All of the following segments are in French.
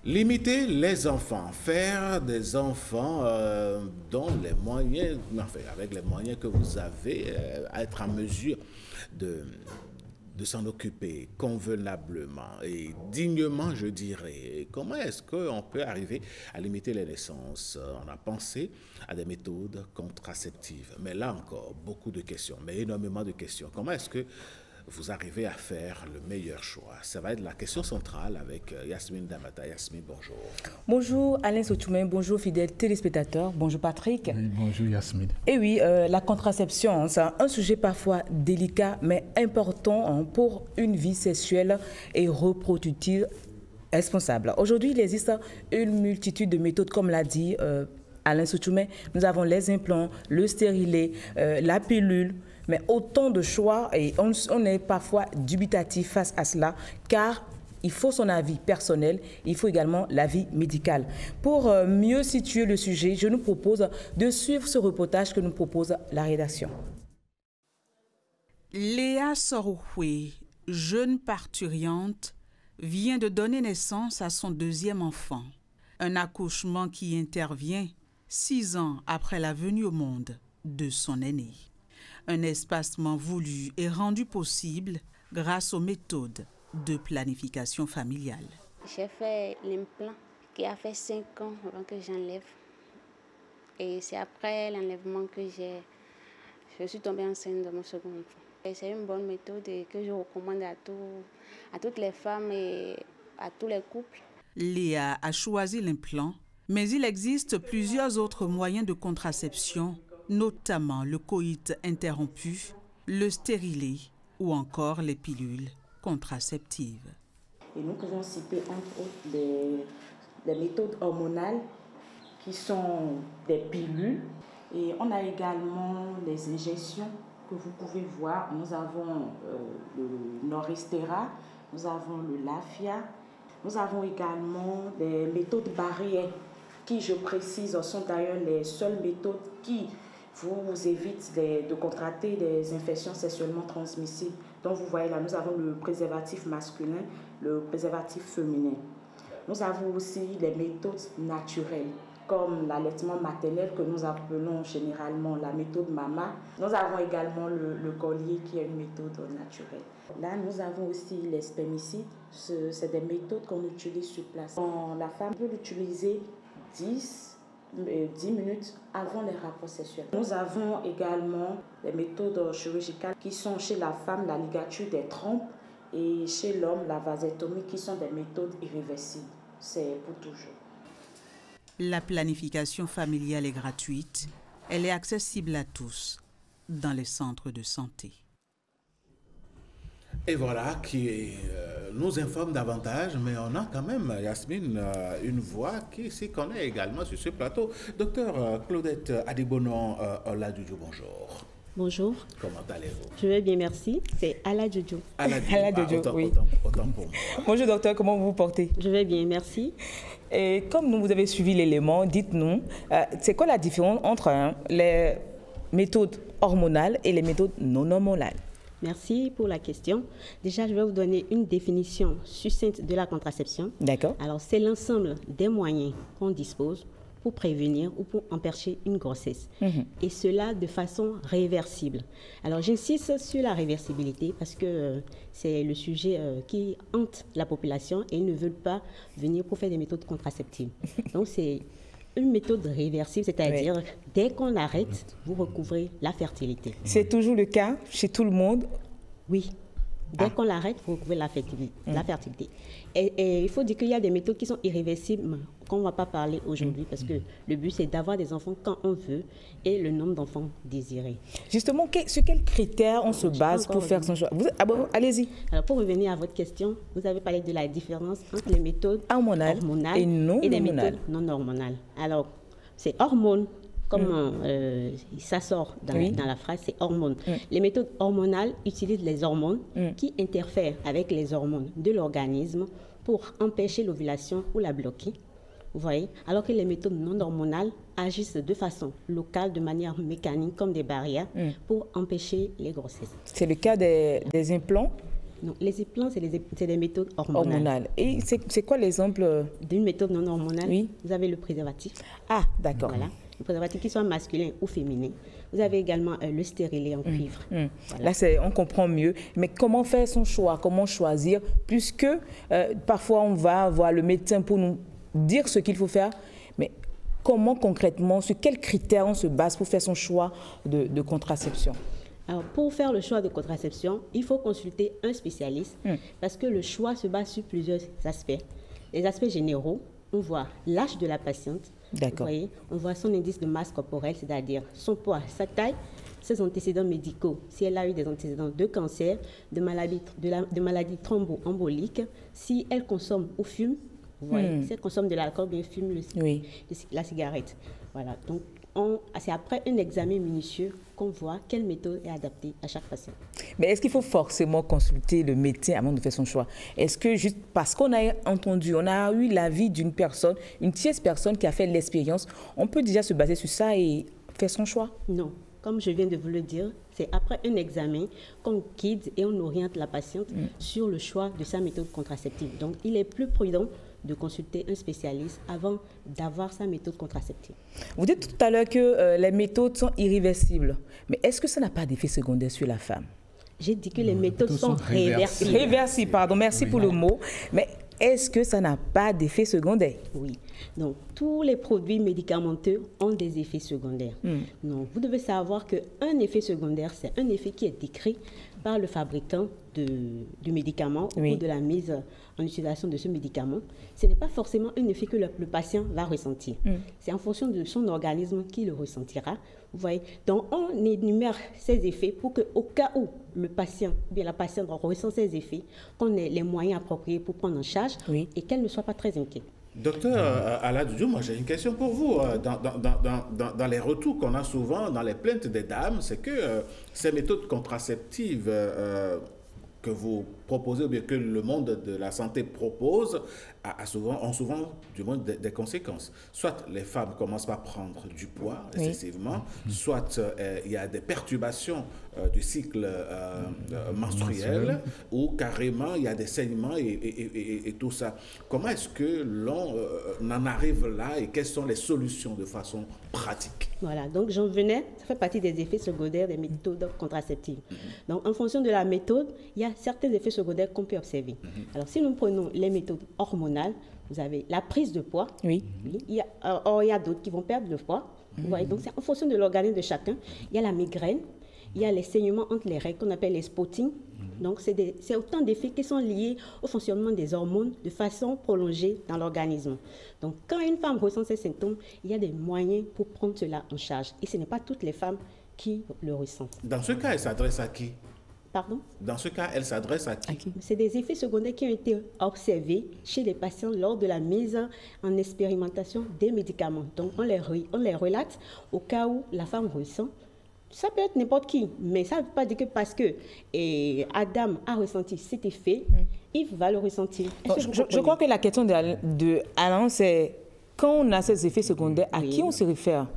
Limiter les enfants, faire des enfants dont les moyens, enfin, avec les moyens que vous avez, être en mesure de s'en occuper convenablement et dignement, je dirais. Comment est-ce qu'on peut arriver à limiter les naissances? On a pensé à des méthodes contraceptives, mais là encore, beaucoup de questions, mais énormément de questions. Comment est-ce que vous arrivez à faire le meilleur choix? Ça va être la question centrale avec Yasmine Damata. Yasmine, bonjour. Bonjour Alain Sotoumé, bonjour fidèles téléspectateurs, bonjour Patrick. Oui, bonjour Yasmine. Et oui, la contraception, c'est un sujet parfois délicat mais important pour une vie sexuelle et reproductive responsable. Aujourd'hui, il existe une multitude de méthodes, comme l'a dit Alain Sotoumé. Nous avons les implants, le stérilet, la pilule, mais autant de choix et on est parfois dubitatif face à cela car il faut son avis personnel, il faut également l'avis médical. Pour mieux situer le sujet, je nous propose de suivre ce reportage que nous propose la rédaction. Léa Sorouhoué, jeune parturiente, vient de donner naissance à son deuxième enfant. Un accouchement qui intervient 6 ans après la venue au monde de son aîné. Un espacement voulu et rendu possible grâce aux méthodes de planification familiale. J'ai fait l'implant qui a fait 5 ans avant que j'enlève. Et c'est après l'enlèvement que je suis tombée enceinte de mon second enfant. Et c'est une bonne méthode que je recommande à toutes les femmes et à tous les couples. Léa a choisi l'implant, mais il existe plusieurs autres moyens de contraception, notamment le coït interrompu, le stérilet ou encore les pilules contraceptives. Et nous pouvons citer entre autres des méthodes hormonales qui sont des pilules. Et on a également les injections que vous pouvez voir. Nous avons le Noristera, nous avons le Lafia. Nous avons également des méthodes barrières qui, je précise, sont d'ailleurs les seules méthodes qui vous évitent de contracter des infections sexuellement transmissibles. Donc vous voyez là, nous avons le préservatif masculin, le préservatif féminin. Nous avons aussi les méthodes naturelles, comme l'allaitement maternel que nous appelons généralement la méthode MAMA. Nous avons également le collier qui est une méthode naturelle. Là, nous avons aussi les spermicides. C'est des méthodes qu'on utilise sur place. La femme peut l'utiliser 10 minutes avant les rapports sexuels. Nous avons également des méthodes chirurgicales qui sont chez la femme la ligature des trompes et chez l'homme la vasectomie qui sont des méthodes irréversibles. C'est pour toujours. La planification familiale est gratuite. Elle est accessible à tous dans les centres de santé. Et voilà qui nous informe davantage, mais on a quand même, Yasmine, une voix qui s'y connaît également sur ce plateau. Docteur Claudette Adibonon Oladjoudjou, bonjour. Bonjour. Comment allez-vous? Je vais bien, merci. C'est Aladjoudjou. Aladjoudjou, oui. Autant pour moi. Bonjour docteur, comment vous vous portez? Je vais bien, merci. Et comme vous avez suivi l'élément, dites-nous, c'est quoi la différence entre les méthodes hormonales et les méthodes non hormonales? Merci pour la question. Déjà, je vais vous donner une définition succincte de la contraception. D'accord. Alors, c'est l'ensemble des moyens qu'on dispose pour prévenir ou pour empêcher une grossesse. Et cela de façon réversible. Alors, j'insiste sur la réversibilité parce que c'est le sujet qui hante la population et ils ne veulent pas venir pour faire des méthodes contraceptives. Donc, c'est une méthode réversible, c'est-à-dire dès qu'on arrête, vous recouvrez la fertilité. C'est toujours le cas chez tout le monde? Oui. Dès qu'on l'arrête, vous recouvrez la fertilité. Et il faut dire qu'il y a des méthodes qui sont irréversibles, qu'on ne va pas parler aujourd'hui, parce que le but, c'est d'avoir des enfants quand on veut et le nombre d'enfants désirés. Justement, sur quels critères on se base pour faire son choix? Allez-y. Alors, pour revenir à votre question, vous avez parlé de la différence entre les méthodes hormonales et les méthodes non hormonales. Alors, c'est hormones. Comme ça sort dans la phrase, c'est hormones. Les méthodes hormonales utilisent les hormones qui interfèrent avec les hormones de l'organisme pour empêcher l'ovulation ou la bloquer, Vous voyez? Alors que les méthodes non hormonales agissent de façon locale, de manière mécanique, comme des barrières, pour empêcher les grossesses. C'est le cas des implants? Non, les implants, c'est des méthodes hormonales. Et c'est quoi l'exemple d'une méthode non hormonale? Oui. Vous avez le préservatif. Ah, d'accord. Voilà. Le préservatif qui soit masculin ou féminin. Vous avez également le stérilet en cuivre. Voilà. Là, on comprend mieux. Mais comment faire son choix? Comment choisir? Puisque parfois, on va voir le médecin pour nous dire ce qu'il faut faire. Mais comment concrètement, sur quels critères on se base pour faire son choix de contraception? Alors, pour faire le choix de contraception, il faut consulter un spécialiste parce que le choix se base sur plusieurs aspects. Les aspects généraux, on voit l'âge de la patiente. D'accord. Vous voyez, on voit son indice de masse corporelle, c'est-à-dire son poids, sa taille, ses antécédents médicaux, si elle a eu des antécédents de cancer, de maladies thromboemboliques, si elle consomme ou fume, vous voyez, si elle consomme de l'alcool, bien fume la cigarette. Voilà, donc c'est après un examen minutieux qu'on voit quelle méthode est adaptée à chaque patient. Mais est-ce qu'il faut forcément consulter le médecin avant de faire son choix? Est-ce que juste parce qu'on a entendu, on a eu l'avis d'une personne, une tierce personne qui a fait l'expérience, on peut déjà se baser sur ça et faire son choix? Non. Comme je viens de vous le dire, c'est après un examen qu'on guide et on oriente la patiente sur le choix de sa méthode contraceptive. Donc, il est plus prudent de consulter un spécialiste avant d'avoir sa méthode contraceptive. Vous dites tout à l'heure que les méthodes sont irréversibles. Mais est-ce que ça n'a pas d'effet secondaire sur la femme? J'ai dit que les méthodes sont réversibles. Réversibles, pardon, merci pour le mot. Mais est-ce que ça n'a pas d'effet secondaire? Oui. Donc, tous les produits médicamenteux ont des effets secondaires. Donc, vous devez savoir qu'un effet secondaire, c'est un effet qui est décrit par le fabricant du médicament ou de la mise en utilisation de ce médicament. Ce n'est pas forcément un effet que le patient va ressentir. C'est en fonction de son organisme qu'il le ressentira. Vous voyez? Donc, on énumère ces effets pour qu'au cas où le patient, ou bien la patiente ressent ces effets, qu'on ait les moyens appropriés pour prendre en charge et qu'elle ne soit pas très inquiète. Docteur Aladjou, moi j'ai une question pour vous. Dans les retours qu'on a souvent, dans les plaintes des dames, c'est que ces méthodes contraceptives que vous proposez, ou bien que le monde de la santé propose, ont souvent du moins des conséquences. Soit les femmes commencent par prendre du poids excessivement, soit il y a des perturbations du cycle menstruel, ou carrément il y a des saignements et tout ça. Comment est-ce que l'on en arrive là et quelles sont les solutions de façon pratique? Voilà, donc j'en venais, ça fait partie des effets secondaires des méthodes contraceptives. Donc en fonction de la méthode, il y a certains effets secondaires qu'on peut observer. Alors si nous prenons les méthodes hormonales, vous avez la prise de poids. Il y a d'autres qui vont perdre le poids. Vous voyez, donc c'est en fonction de l'organisme de chacun. Il y a la migraine, il y a les saignements entre les règles qu'on appelle les spottings. Donc c'est autant d'effets qui sont liés au fonctionnement des hormones de façon prolongée dans l'organisme. Donc quand une femme ressent ces symptômes, il y a des moyens pour prendre cela en charge. Et ce n'est pas toutes les femmes qui le ressentent. Dans ce cas, elle s'adresse à qui? Pardon? Dans ce cas, elle s'adresse à qui? C'est des effets secondaires qui ont été observés chez les patients lors de la mise en expérimentation des médicaments. Donc, on les relate au cas où la femme ressent. Ça peut être n'importe qui, mais ça ne veut pas dire que parce que Adam a ressenti cet effet, Yves va le ressentir. Je crois que la question de Alain, c'est quand on a ces effets secondaires, à qui on se réfère?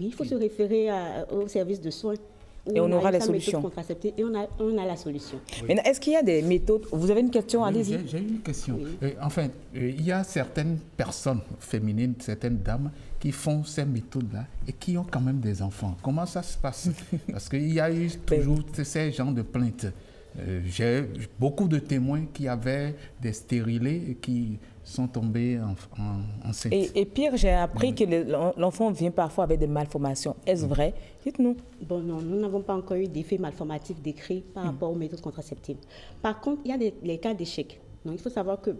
Oui, il faut se référer au service de soins. Et on aura la solution. Et on a la solution. Maintenant, est-ce qu'il y a des méthodes? Vous avez une question? Allez-y. J'ai une question. Enfin, il y a certaines personnes féminines, certaines dames qui font ces méthodes-là et qui ont quand même des enfants. Comment ça se passe? Parce qu'il y a eu toujours ces genres de plaintes. J'ai beaucoup de témoins qui avaient des stérilés et qui sont tombés enceintes. Et pire, j'ai appris que l'enfant vient parfois avec des malformations. Est-ce vrai? Dites-nous. Bon, non, nous n'avons pas encore eu d'effets malformatifs décrits par rapport aux méthodes contraceptives. Par contre, il y a les cas d'échec. Donc, il faut savoir que,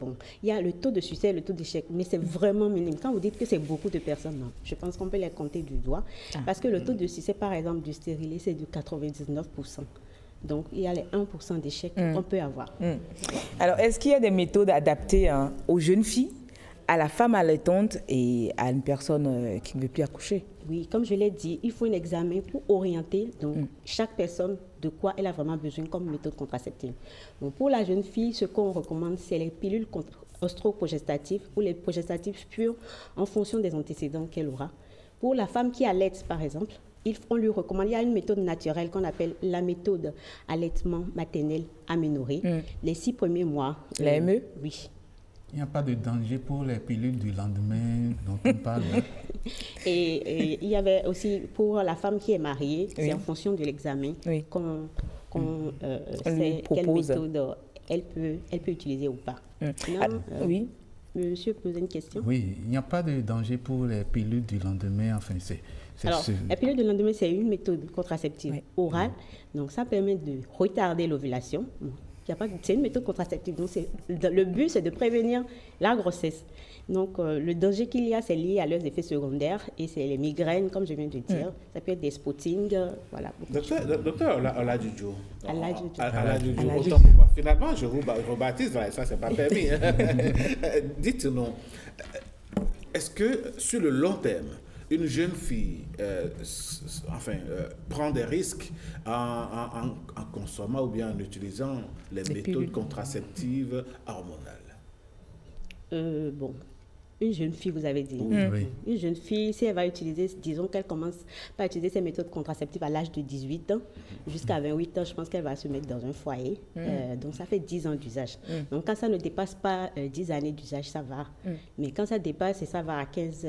il y a le taux de succès et le taux d'échec, mais c'est vraiment minime. Quand vous dites que c'est beaucoup de personnes, non, je pense qu'on peut les compter du doigt. Parce que le taux de succès, par exemple, du stérilet, c'est de 99%. Donc, il y a les 1% d'échecs qu'on peut avoir. Alors, est-ce qu'il y a des méthodes adaptées aux jeunes filles, à la femme allaitante et à une personne qui ne veut plus accoucher? Oui, comme je l'ai dit, il faut un examen pour orienter chaque personne de quoi elle a vraiment besoin comme méthode contraceptive. Bon, pour la jeune fille, ce qu'on recommande, c'est les pilules oestroprogestatifs ou les progestatifs purs en fonction des antécédents qu'elle aura. Pour la femme qui allaite, par exemple, on lui recommande, il y a une méthode naturelle qu'on appelle la méthode allaitement maternel aménorrhée. Les 6 premiers mois. La ME? Oui. Il n'y a pas de danger pour les pilules du lendemain dont on parle. Et il y avait aussi pour la femme qui est mariée, c'est en fonction de l'examen qu'on sait quelle méthode elle peut utiliser ou pas. Oui. Monsieur posait une question. Oui, il n'y a pas de danger pour les pilules du lendemain. Enfin, alors, la pilule du lendemain, c'est une méthode contraceptive orale. Donc, ça permet de retarder l'ovulation. C'est une méthode contraceptive. Donc, le but, c'est de prévenir la grossesse. Donc, le danger qu'il y a, c'est lié à leurs effets secondaires et c'est les migraines, comme je viens de dire. Ça peut être des spottings, voilà. Docteur Aladjudjo. Aladjudjo. Finalement, je vous rebaptise, ça, c'est pas permis. Dites-nous, est-ce que sur le long terme, une jeune fille prend des risques en consommant ou bien en utilisant les méthodes contraceptives hormonales? Bon, une jeune fille, vous avez dit. Oui. Une jeune fille, si elle va utiliser, disons qu'elle commence par utiliser ces méthodes contraceptives à l'âge de 18 ans, jusqu'à 28 ans, je pense qu'elle va se mettre dans un foyer. Donc, ça fait 10 ans d'usage. Donc, quand ça ne dépasse pas 10 années d'usage, ça va. Mais quand ça dépasse et ça va à 15,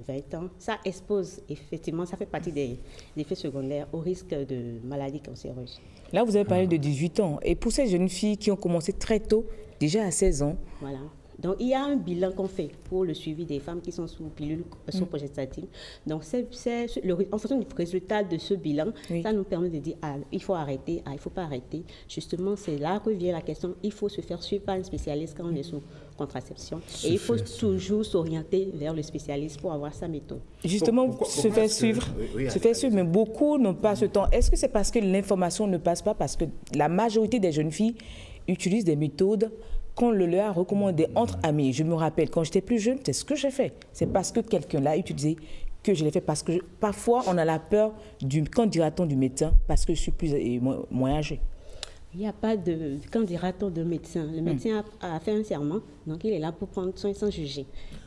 20 ans, ça expose, effectivement, ça fait partie des effets secondaires au risque de maladies cancéreuses. Là, vous avez parlé de 18 ans. Et pour ces jeunes filles qui ont commencé très tôt, déjà à 16 ans. Voilà. Donc, il y a un bilan qu'on fait pour le suivi des femmes qui sont sous pilule progestative. Donc, en fonction du résultat de ce bilan, ça nous permet de dire, il faut arrêter, il ne faut pas arrêter. Justement, c'est là que vient la question, il faut se faire suivre par un spécialiste quand on est sous contraception. Et il faut toujours s'orienter vers le spécialiste pour avoir sa méthode. Justement, se faire suivre, mais beaucoup n'ont pas ce temps. Est-ce que c'est parce que l'information ne passe pas? Parce que la majorité des jeunes filles utilisent des méthodes qu'on le leur a recommandé entre amis. Je me rappelle, quand j'étais plus jeune, c'est ce que j'ai fait. C'est parce que quelqu'un l'a utilisé que je l'ai fait. Parce que parfois, on a la peur qu'en dira-t-on du médecin parce que je suis moins âgée. Il n'y a pas de qu'en dira-t-on de médecin. Le médecin a fait un serment, donc il est là pour prendre soin sans juger.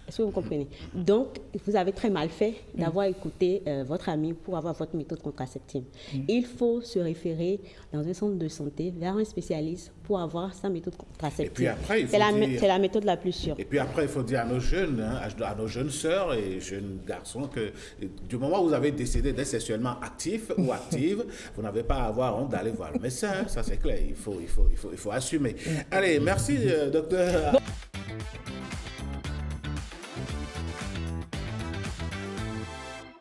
Est-ce que vous comprenez? Donc, vous avez très mal fait d'avoir écouté votre ami pour avoir votre méthode contraceptive. Il faut se référer dans un centre de santé vers un spécialiste pour avoir sa méthode contraceptive. Et puis après, c'est la méthode la plus sûre. Et puis après, il faut dire à nos jeunes, à nos jeunes sœurs et jeunes garçons que du moment où vous avez décidé d'être sexuellement actif ou active, vous n'avez pas à avoir honte d'aller voir le médecin. Ça, c'est clair. Il faut assumer. Allez, merci, docteur.